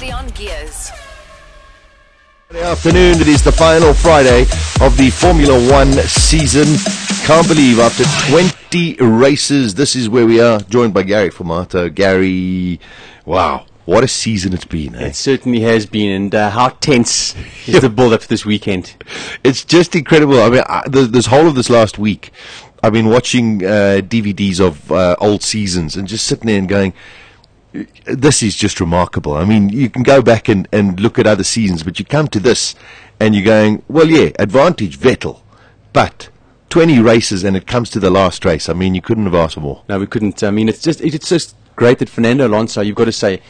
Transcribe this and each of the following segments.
Previously on Gears. Good afternoon. It is the final Friday of the Formula One season. Can't believe after 20 races, this is where we are, joined by Gary Formato. Gary, wow, what a season it's been. Eh? It certainly has been, and how tense is the build-up to this weekend? It's just incredible. I mean, this whole of this last week, I've been watching DVDs of old seasons and just sitting there and going, this is just remarkable. I mean, you can go back and look at other seasons, but you come to this and you're going, well, yeah, advantage Vettel, but 20 races and it comes to the last race. I mean, you couldn't have asked for more. No, we couldn't. I mean, it's just great that Fernando Alonso, you've got to say,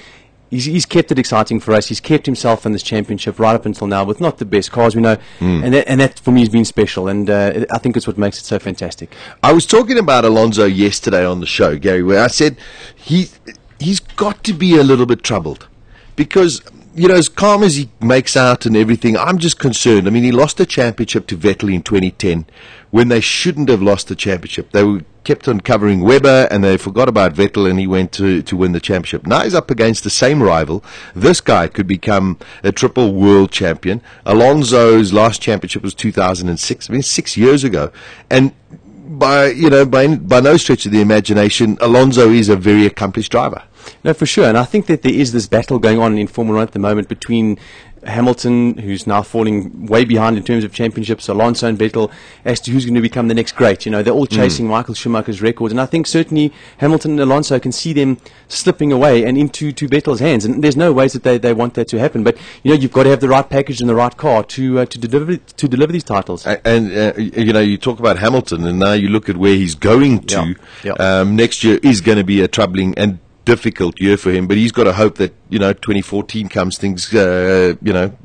he's kept it exciting for us. He's kept himself in this championship right up until now with not the best cars we know, and that for me has been special, and I think it's what makes it so fantastic. I was talking about Alonso yesterday on the show, Gary, where I said he's got to be a little bit troubled because, you know, as calm as he makes out and everything, I'm just concerned. I mean, he lost the championship to Vettel in 2010 when they shouldn't have lost the championship. They kept on covering Webber and they forgot about Vettel, and he went to win the championship. Now he's up against the same rival. This guy could become a triple world champion. Alonso's last championship was 2006. I mean, 6 years ago. And by no stretch of the imagination, Alonso is a very accomplished driver. No, for sure, and I think that there is this battle going on in Formula 1 at the moment between Hamilton, who's now falling way behind in terms of championships, Alonso and Vettel, as to who's going to become the next great. You know, they're all chasing Michael Schumacher's records, and I think certainly Hamilton and Alonso can see them slipping away and into Vettel's hands, and there's no ways that they want that to happen. But, you know, you've got to have the right package and the right car to deliver these titles. And you know, you talk about Hamilton, and now you look at where he's going to. Next year is going to be a troubling and difficult year for him, but he's got to hope that, you know, 2014 comes, things get a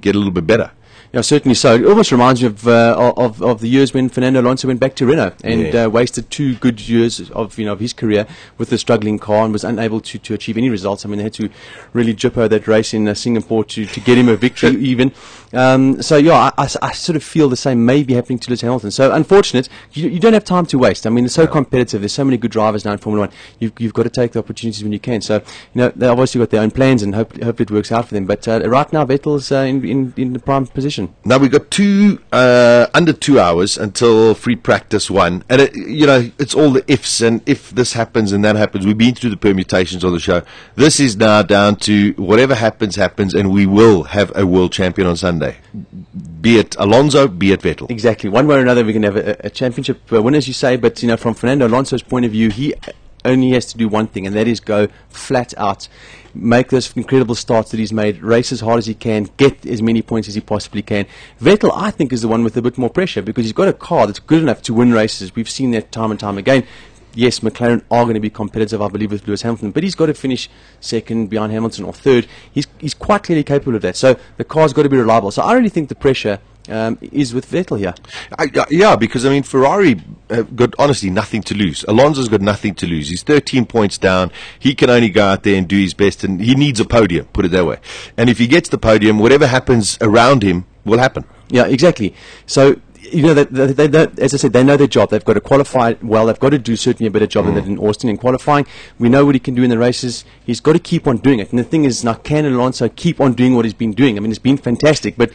little bit better. Yeah, certainly so. It almost reminds me of the years when Fernando Alonso went back to Renault and wasted 2 good years of his career with a struggling car and was unable to achieve any results. I mean, they had to really jippo that race in Singapore to get him a victory even. So yeah, I sort of feel the same may be happening to Lewis Hamilton. So unfortunate, you don't have time to waste. I mean, it's so competitive. There's so many good drivers now in Formula 1. You've got to take the opportunities when you can. So, you know, they obviously got their own plans and hopefully it works out for them. But right now, Vettel's in the prime position. Now we've got under 2 hours until free practice 1, and it's all the ifs, and if this happens and that happens. We've been through the permutations on the show. This is now down to whatever happens, and we will have a world champion on Sunday. Be it Alonso, be it Vettel. Exactly. One way or another, we can have a championship win, as you say. But, you know, from Fernando Alonso's point of view, he only has to do one thing, and that is go flat out, make those incredible starts that he's made, race as hard as he can, get as many points as he possibly can. Vettel, I think, is the one with a bit more pressure because he's got a car that's good enough to win races. We've seen that time and time again. Yes, McLaren are going to be competitive, I believe, with Lewis Hamilton, but he's got to finish second behind Hamilton or third. He's quite clearly capable of that. So the car's got to be reliable. So I really think the pressure is with Vettel here. Yeah, because, I mean, Ferrari got honestly nothing to lose. Alonso's got nothing to lose. He's 13 points down. He can only go out there and do his best, and he needs a podium, put it that way. And if he gets the podium, whatever happens around him will happen. Yeah, exactly. So, you know, they, as I said, they know their job. They've got to qualify well. They've got to do certainly a better job than they did in Austin in qualifying. We know what he can do in the races. He's got to keep on doing it. And the thing is, now can Alonso keep on doing what he's been doing? I mean, it's been fantastic, but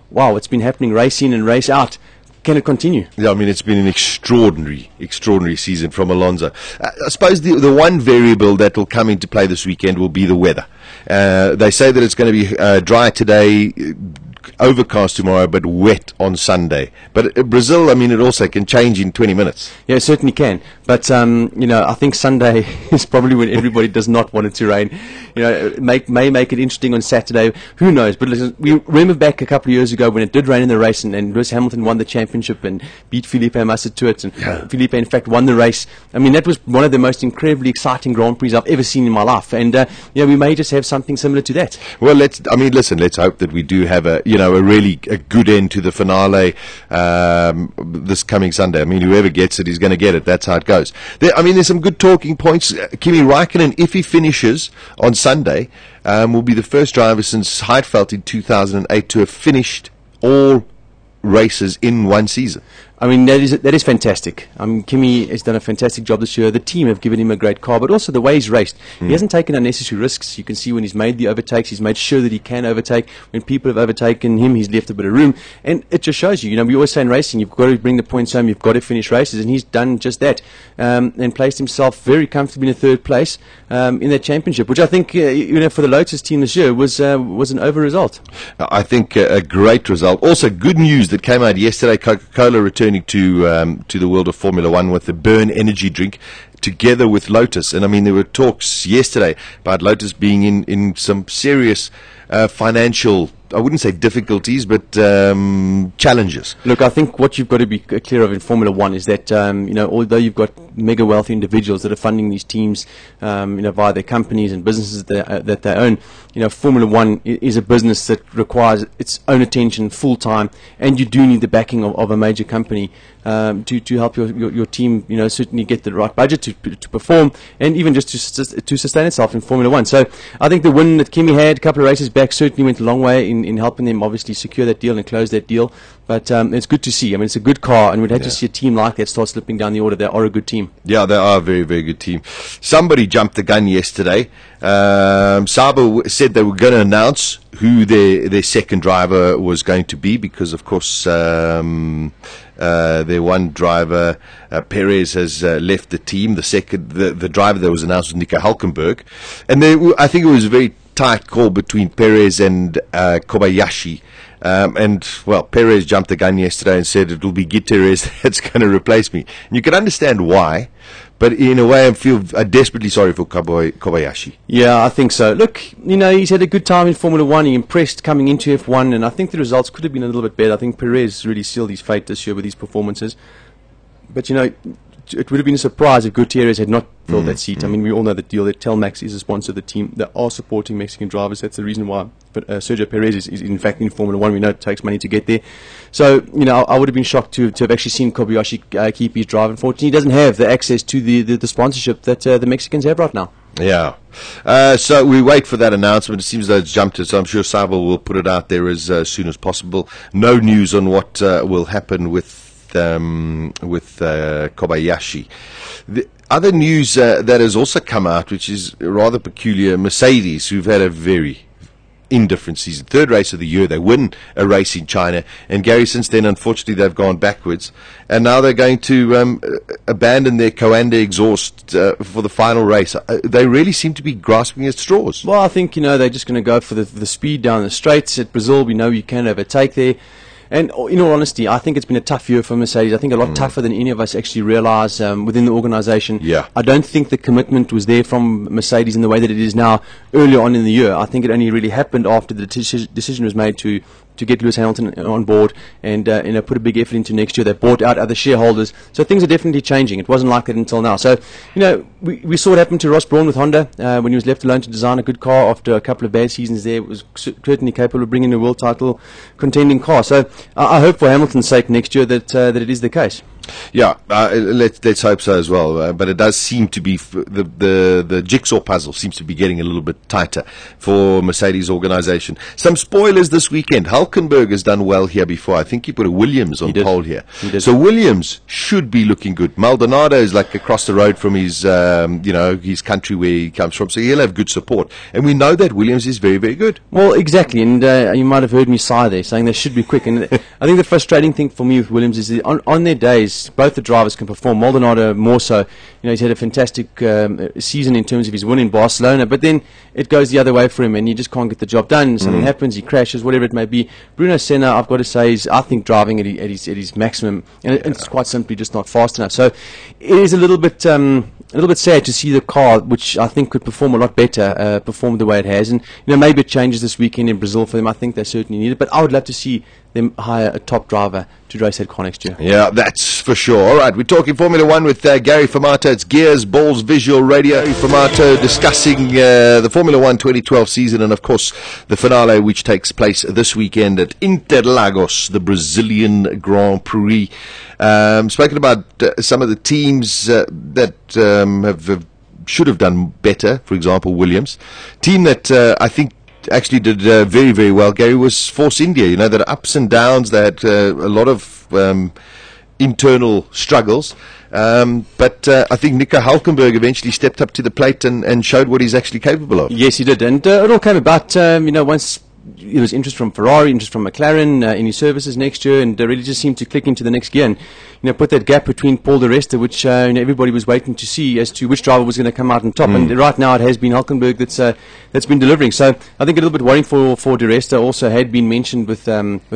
wow, it's been happening race in and race out. Can it continue? Yeah, I mean, it's been an extraordinary season from Alonso. I suppose the one variable that will come into play this weekend will be the weather. They say that it's going to be dry today, overcast tomorrow, but wet on Sunday. But Brazil, I mean, it also can change in 20 minutes. Yeah, it certainly can. But, you know, I think Sunday is probably when everybody does not want it to rain. You know, it may make it interesting on Saturday. Who knows? But listen, we remember back a couple of years ago when it did rain in the race and Lewis Hamilton won the championship and beat Felipe Massa to it. And Felipe, in fact, won the race. I mean, that was one of the most incredibly exciting Grand Prix I've ever seen in my life. And, you know, we may just have something similar to that. Well, let's hope that we do have a really good end to the finale this coming Sunday. I mean, whoever gets it is going to get it. That's how it goes. There's some good talking points. Kimi Raikkonen, if he finishes on Sunday, will be the first driver since Heidfeld in 2008 to have finished all races in one season. I mean, that is fantastic. Kimi has done a fantastic job this year. The team have given him a great car, but also the way he's raced. He hasn't taken unnecessary risks. You can see when he's made the overtakes, he's made sure that he can overtake. When people have overtaken him, he's left a bit of room. And it just shows you, we always say in racing, you've got to bring the points home, you've got to finish races, and he's done just that. And placed himself very comfortably in a third place in that championship, which I think, for the Lotus team this year was an over result. I think a great result. Also, good news that came out yesterday, Coca-Cola returning to the world of Formula One with the Burn energy drink together with Lotus. And I mean, there were talks yesterday about Lotus being in some serious financial, I wouldn't say difficulties, but challenges. Look, I think what you've got to be clear of in Formula One is that, although you've got mega wealthy individuals that are funding these teams, via their companies and businesses that they own, Formula One is a business that requires its own attention full time, and you do need the backing of a major company to help your team, certainly get the right budget to perform, and even just to sustain itself in Formula One. So I think the win that Kimi had a couple of races back certainly went a long way in helping them obviously secure that deal and close that deal. But it's good to see. I mean, it's a good car, and we'd hate to see a team like that start slipping down the order. They are a good team. Yeah, they are a very, very good team. Somebody jumped the gun yesterday. Sahsa said they were going to announce who their second driver was going to be, because, of course, their one driver, Perez, has left the team. The driver that was announced was Nico Hülkenberg. And I think it was a very tight call between Perez and Kobayashi. Perez jumped the gun yesterday and said it will be Gutierrez that's going to replace me. And you can understand why, but in a way I desperately sorry for Kobayashi. Yeah, I think so. Look, he's had a good time in Formula One. He impressed coming into F1, and I think the results could have been a little bit better. I think Perez really sealed his fate this year with his performances. But, it would have been a surprise if Gutierrez had not filled that seat. I mean, we all know the deal that Telmax is a sponsor of the team. They are supporting Mexican drivers. That's the reason why. But Sergio Perez is in fact in Formula One. We know it takes money to get there. So, I would have been shocked to have actually seen Kobayashi keep his drive. Unfortunately, he doesn't have the access to the sponsorship that the Mexicans have right now. Yeah. So we wait for that announcement. It seems that it's jumped it, so I'm sure Sahsa will put it out there as soon as possible. No news on what will happen with Kobayashi. The other news that has also come out, which is rather peculiar, Mercedes, who've had a very indifferent season. Third race of the year, they win a race in China, and Gary, since then, unfortunately, they've gone backwards, and now they're going to abandon their Coanda exhaust for the final race. They really seem to be grasping at straws. Well, I think, they're just going to go for the speed down the straights. At Brazil, we know you can overtake there. And in all honesty, I think it's been a tough year for Mercedes. I think a lot tougher than any of us actually realise within the organisation. Yeah. I don't think the commitment was there from Mercedes in the way that it is now earlier on in the year. I think it only really happened after the decision was made to get Lewis Hamilton on board and put a big effort into next year. They bought out other shareholders. So things are definitely changing. It wasn't like that until now. So, we saw what happened to Ross Brawn with Honda when he was left alone to design a good car after a couple of bad seasons there. It was certainly capable of bringing a world title contending car. So I hope for Hamilton's sake next year that it is the case. Yeah, let's hope so as well. But it does seem to be the jigsaw puzzle seems to be getting a little bit tighter for Mercedes organisation. Some spoilers this weekend. Hülkenberg has done well here before. I think he put a Williams on pole here. So Williams should be looking good. Maldonado is like across the road from his his country where he comes from, so he'll have good support. And we know that Williams is very, very good. Well, exactly. And you might have heard me sigh there, saying they should be quick. And I think the frustrating thing for me with Williams is that on their days, both the drivers can perform. Maldonado more so. He's had a fantastic season in terms of his win in Barcelona, but then it goes the other way for him, and he just can't get the job done. Something happens, he crashes, whatever it may be. Bruno Senna, I've got to say, is I think driving at his maximum, and it's quite simply just not fast enough. So it is a little bit sad to see the car, which I think could perform a lot better, perform the way it has. And maybe it changes this weekend in Brazil for them. I think they certainly need it, but I would love to see them hire a top driver to race that car next year. Yeah, that's for sure. All right, we're talking Formula One with Gary Formato. It's Gears, Balls, Visual Radio. Gary Formato discussing the Formula One 2012 season and, of course, the finale, which takes place this weekend at Interlagos, the Brazilian Grand Prix. Spoken about some of the teams that should have done better. For example, Williams. Team that I think actually did very, very well, Gary, was Force India. There are ups and downs. They had a lot of internal struggles. But I think Nico Hulkenberg eventually stepped up to the plate and showed what he's actually capable of. Yes, he did. And it all came about, once there was interest from Ferrari, interest from McLaren in his services next year, and really just seemed to click into the next gear and put that gap between Paul di Resta, which everybody was waiting to see as to which driver was going to come out on top. And right now it has been Hulkenberg that's been delivering. So I think a little bit worrying for di Resta also had been mentioned with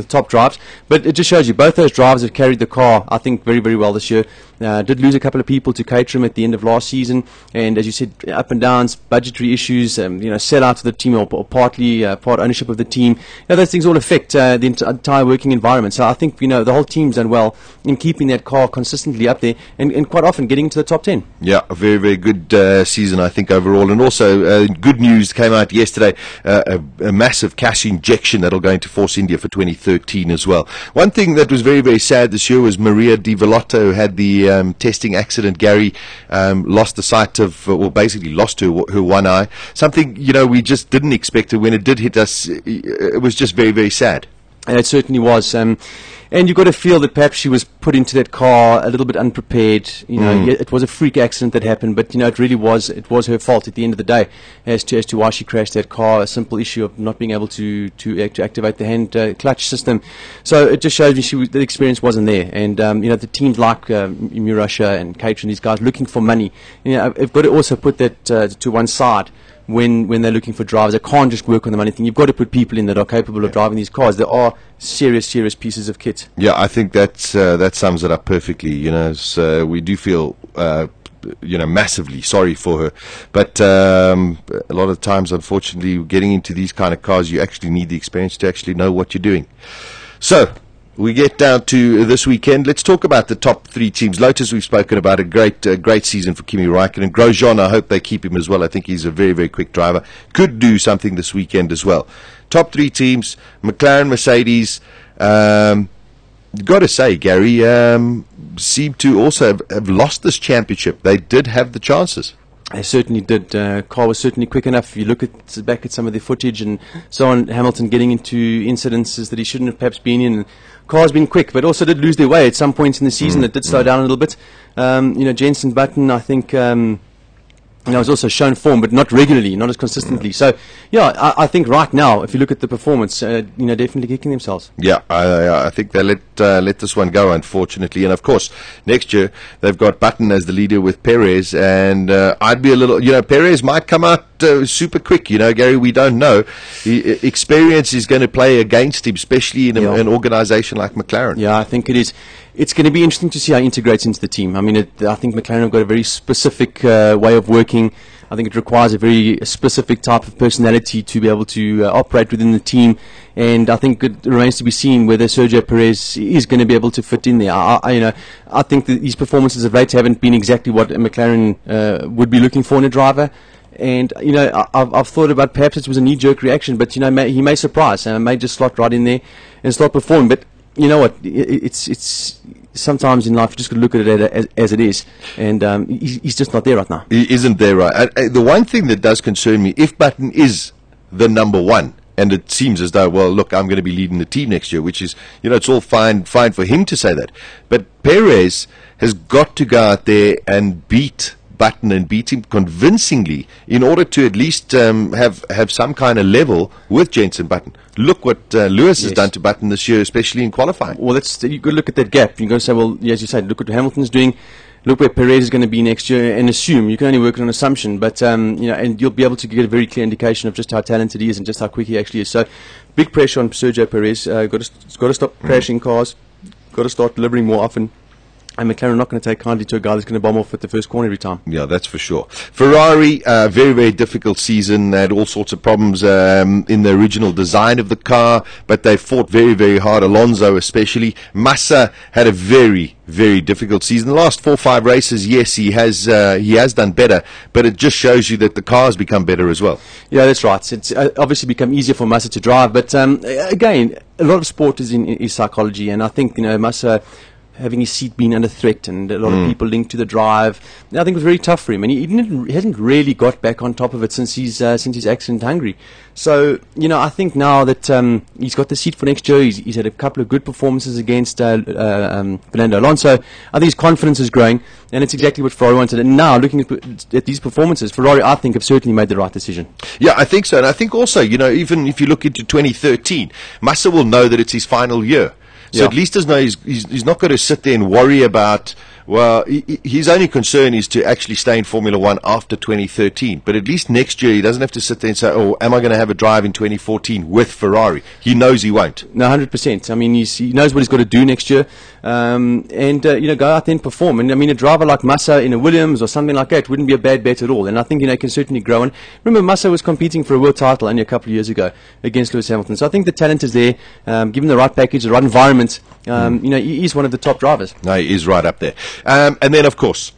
top drives. But it just shows you both those drivers have carried the car, I think, very, very well this year. Did lose a couple of people to Caterham at the end of last season, and as you said, up and downs, budgetary issues, sell out of the team or partly part ownership of the team. Those things all affect the entire working environment. So I think the whole team's done well in keeping that car consistently up there and quite often getting into the top 10. Yeah, a very, very good season, I think, overall. And also, good news came out yesterday, a massive cash injection that'll go into Force India for 2013 as well. One thing that was very, very sad this year was Maria Di Vellotto, who had the testing accident. Gary lost the sight of, basically lost her one eye. Something, we just didn't expect it. When it did hit us, it was just very, very sad. It certainly was. And you've got to feel that perhaps she was put into that car a little bit unprepared. It was a freak accident that happened, but it really was her fault at the end of the day as to why she crashed that car. A simple issue of not being able to activate the hand clutch system. So it just shows me the experience wasn't there. And the teams like Murasha and Caterham, these guys looking for money, have got to also put that to one side. When they're looking for drivers, they can't just work on the money thing. You've got to put people in that are capable of driving these cars. There are serious pieces of kit. Yeah, I think that sums it up perfectly. So we do feel massively sorry for her, but a lot of times, unfortunately, getting into these kind of cars, you actually need the experience to actually know what you're doing. So we get down to this weekend. Let's talk about the top three teams. Lotus, we've spoken about a great season for Kimi Räikkönen. Grosjean, I hope they keep him as well. I think he's a very, very quick driver. Could do something this weekend as well. Top three teams, McLaren, Mercedes. Got to say, Gary, seem to also have lost this championship. They did have the chances. They certainly did. Car was certainly quick enough. If you look back at some of the footage and so on, Hamilton getting into incidences that he shouldn't have perhaps been in. Car's been quick, but also did lose their way at some points in the season. It did slow down a little bit. Jenson Button, I think, has also shown form, but not regularly, not as consistently. So, I think right now, if you look at the performance, definitely kicking themselves. Yeah, I think they let this one go, unfortunately. And of course, next year they've got Button as the leader with Perez, and I'd be a little, Perez might come out super quick. Gary, we don't know. Experience is going to play against him, especially in an organisation like McLaren. Yeah, I think it is. It's going to be interesting to see how he integrates into the team. I mean, I think McLaren have got a very specific way of working. I think it requires a very specific type of personality to be able to operate within the team. And I think it remains to be seen whether Sergio Perez is going to be able to fit in there. I think that these performances of late haven't been exactly what McLaren would be looking for in a driver. And I've thought about perhaps it was a knee-jerk reaction, but he may surprise and may just slot right in there and start performing. But you know what? It's sometimes in life you just got to look at it as it is, and he's just not there right now. He isn't there right. The one thing that does concern me, if Button is the number one, and it seems as though, well, look, I'm going to be leading the team next year, which is, it's all fine for him to say that, but Perez has got to go out there and beat Button and beat him convincingly in order to at least have some kind of level with Jenson Button. Look what Lewis has done to Button this year, especially in qualifying. Well, you've got to look at that gap. You've got to say, well, as you said, look what Hamilton's doing. Look where Perez is going to be next year, and assume. You can only work on an assumption, but and you'll be able to get a very clear indication of just how talented he is and just how quick he actually is. So, big pressure on Sergio Perez. Got to stop crashing cars. Got to start delivering more often. And McLaren are not going to take kindly to a guy that's going to bomb off at the first corner every time. Yeah, that's for sure. Ferrari, very, very difficult season. They had all sorts of problems in the original design of the car, but they fought very, very hard. Alonso especially. Massa had a very, very difficult season. The last 4 or 5 races, yes, he has done better, but it just shows you that the car has become better as well. Yeah, that's right. It's obviously become easier for Massa to drive, but again, a lot of sport is in psychology, and I think Massa having his seat being under threat, and a lot of people linked to the drive. I think it was very tough for him, and he hasn't really got back on top of it since his accident in Hungary. So, I think now that he's got the seat for next year, he's had a couple of good performances against Fernando Alonso. I think his confidence is growing, and it's exactly what Ferrari wanted. And now, looking at these performances, Ferrari, I think, have certainly made the right decision. Yeah, I think so. And I think also, even if you look into 2013, Massa will know that it's his final year. So at least he's not going to sit there and worry about, well, his only concern is to actually stay in Formula One after 2013. But at least next year he doesn't have to sit there and say, oh, am I going to have a drive in 2014 with Ferrari? He knows he won't. No, 100%. I mean, he knows what he's got to do next year. Go out there and perform. And I mean, a driver like Massa in a Williams or something like that wouldn't be a bad bet at all. And I think, he can certainly grow. And remember, Massa was competing for a world title only a couple of years ago against Lewis Hamilton. So I think the talent is there. Given the right package, the right environment, he is one of the top drivers. No, he is right up there. And then, of course,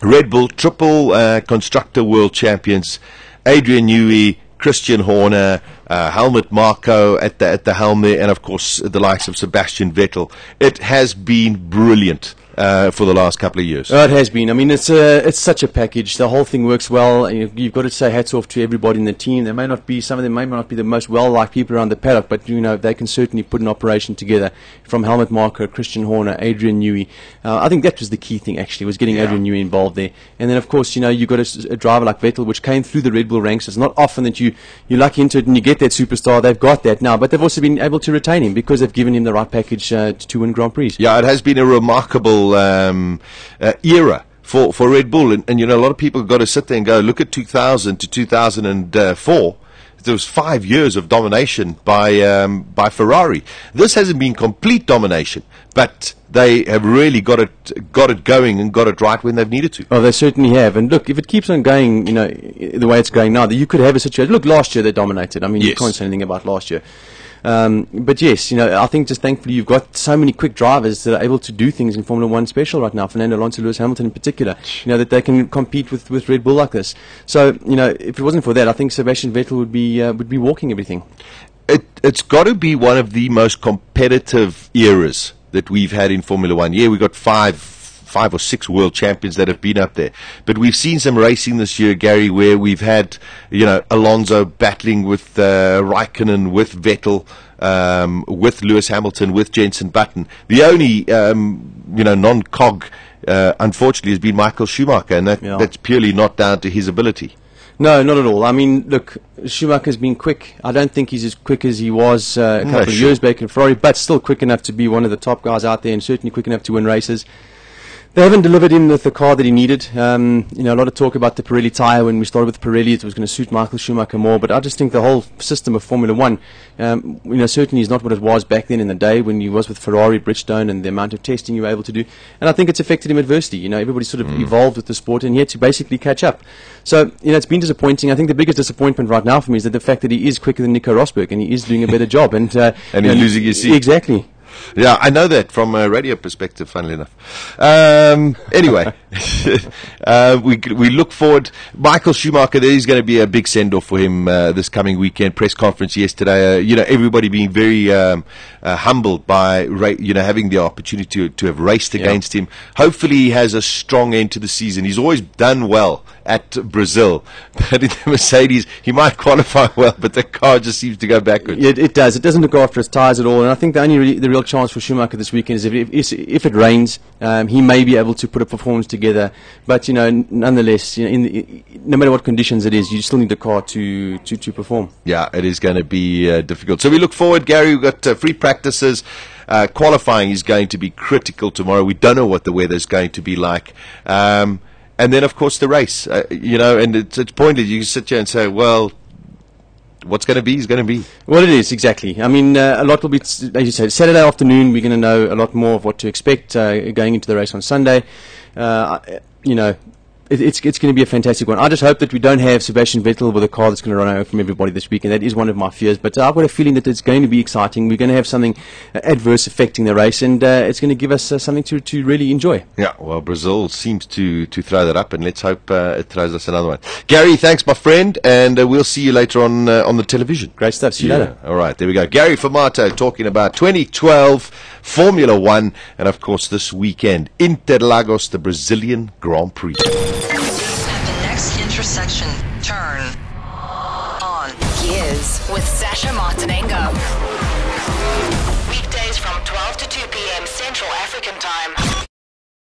Red Bull, triple constructor world champions, Adrian Newey, Christian Horner, Helmut Marko at the helm there, and of course the likes of Sebastian Vettel. It has been brilliant for the last couple of years. It has been. I mean, it's such a package. The whole thing works well. You've got to say hats off to everybody in the team. Some of them may not be the most well-liked people around the paddock, but they can certainly put an operation together. From Helmut Marko, Christian Horner, Adrian Newey. I think that was the key thing, actually, was getting Adrian Newey involved there. And then, of course, you've got a driver like Vettel, which came through the Red Bull ranks. It's not often that you're lucky into it and you get that superstar. They've got that now, but they've also been able to retain him because they've given him the right package to win Grand Prix. Yeah, it has been a remarkable era for Red Bull, and a lot of people have got to sit there and go, look at 2000 to 2004. There was 5 years of domination by Ferrari. This hasn't been complete domination, but they have really got it going and got it right when they've needed to. Oh, they certainly have. And look, if it keeps on going, the way it's going now, that you could have a situation. Look, last year they dominated. I mean, you can't say anything about last year. But yes, I think just thankfully you've got so many quick drivers that are able to do things in Formula One special right now. Fernando Alonso, Lewis Hamilton in particular, that they can compete with Red Bull like this. So, if it wasn't for that, I think Sebastian Vettel would be walking everything. It's got to be one of the most competitive eras that we've had in Formula One. Yeah, we've got five or six world champions that have been up there. But we've seen some racing this year, Gary, where we've had, Alonso battling with Raikkonen, with Vettel, with Lewis Hamilton, with Jenson Button. The only, non-cog, unfortunately, has been Michael Schumacher, and that's purely not down to his ability. No, not at all. I mean, look, Schumacher's been quick. I don't think he's as quick as he was a couple of years back in Ferrari, but still quick enough to be one of the top guys out there, and certainly quick enough to win races. They haven't delivered him with the car that he needed. A lot of talk about the Pirelli tyre. When we started with Pirelli, it was going to suit Michael Schumacher more. But I just think the whole system of Formula One, certainly is not what it was back then in the day when he was with Ferrari, Bridgestone, and the amount of testing you were able to do. And I think it's affected him adversely. Everybody sort of evolved with the sport, and he had to basically catch up. So, it's been disappointing. I think the biggest disappointment right now for me is that the fact that he is quicker than Nico Rosberg, and he is doing a better job. And he's losing his seat. Exactly. Yeah, I know that from a radio perspective, funnily enough. Anyway, we look forward. Michael Schumacher, there is going to be a big send-off for him this coming weekend. Press conference yesterday. Everybody being very humbled by having the opportunity to have raced against him. Hopefully he has a strong end to the season. He's always done well at Brazil, but in the Mercedes he might qualify well, but the car just seems to go backwards. It does. It doesn't look after its tyres at all, and I think the real chance for Schumacher this weekend is if it rains, he may be able to put a performance together. But nonetheless, no matter what conditions it is, you still need the car to perform. Yeah, it is going to be difficult. So we look forward, Gary. We've got free practices. Qualifying is going to be critical tomorrow. We don't know what the weather's going to be like. And then, of course, the race. And it's pointless. You can sit here and say, well, what's going to be is going to be. Well, it is, exactly. I mean, a lot will be, as you said, Saturday afternoon, we're going to know a lot more of what to expect going into the race on Sunday. It's going to be a fantastic one. I just hope that we don't have Sebastian Vettel with a car that's going to run away from everybody this weekend. That is one of my fears. But I've got a feeling that it's going to be exciting. We're going to have something adverse affecting the race, and it's going to give us something to really enjoy. Yeah, well, Brazil seems to throw that up, and let's hope it throws us another one. Gary, thanks, my friend, and we'll see you later on the television. Great stuff. See you later. All right, there we go. Gary Formato talking about 2012 Formula One, and of course this weekend, Interlagos, the Brazilian Grand Prix. At the next intersection, turn on Gears with Sasha Martinengo. weekdays from 12 to 2 p.m. Central African Time.